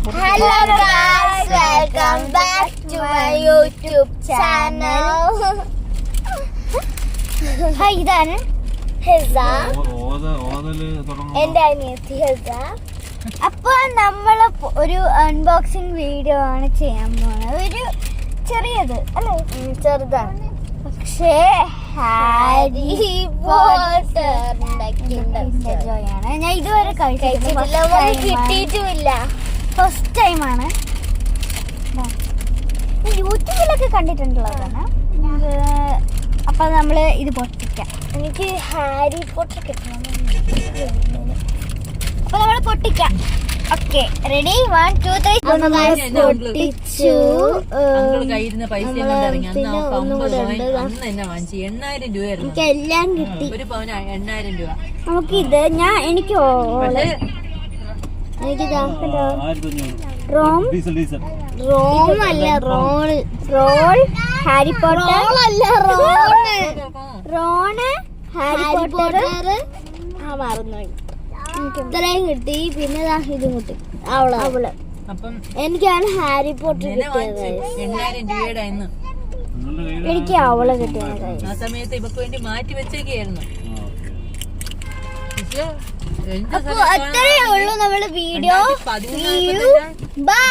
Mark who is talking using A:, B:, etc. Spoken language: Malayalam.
A: Hello guys, welcome back to my YouTube channel. Hi, ഇതാണ് ഹെസ, എന്റെ അനിയത്തി ഹെസ. അപ്പോൾ നമ്മൾ ഒരു അൺബോക്സിംഗ് വീഡിയോ ആണ് ചെയ്യാൻ പോകുന്നത്. ഒരു ചെറിയത് അല്ലേ, ചെറുതാണ്, പക്ഷേ ഹാരി പോട്ടറിന്റെ ജോയാണ്. ഞാൻ ഇതുവരെ കിട്ടിയിട്ടുമില്ല, ഫസ്റ്റ് ടൈമാണ്. യൂട്യൂബിലൊക്കെ കണ്ടിട്ടുള്ളതാണ്. അപ്പൊ നമ്മള് ഇത് പൊട്ടിക്കാം. എനിക്ക് ഹാരി പോട്ടർ കിട്ടണം. അപ്പൊ നമ്മള് പൊട്ടിക്കാം. Okay, ready? 1 2 3. പൊട്ടിച്ചു. എനിക്ക് എല്ലാം കിട്ടി. നമുക്കിത് എനിക്ക് റോം അല്ല, റോൾ ഹാരി പോട്ടർ അല്ല, റോണ് ഹാരി പോട്ടർ മറന്നുപോയി. ഇത്രയും കിട്ടി. പിന്നെ ഇതും കിട്ടി. അവള് എനിക്കാണ് ഹാരി പോട്ടർ കിട്ടിയത്. എനിക്ക് അവളെ കിട്ടിയത്.
B: ആ സമയത്ത് ഇവക്ക് വേണ്ടി മാറ്റി വെച്ചേക്കായിരുന്നു.
A: അപ്പൊ അത്രയേ ഉള്ളൂ നമ്മള് വീഡിയോ. ബൈ.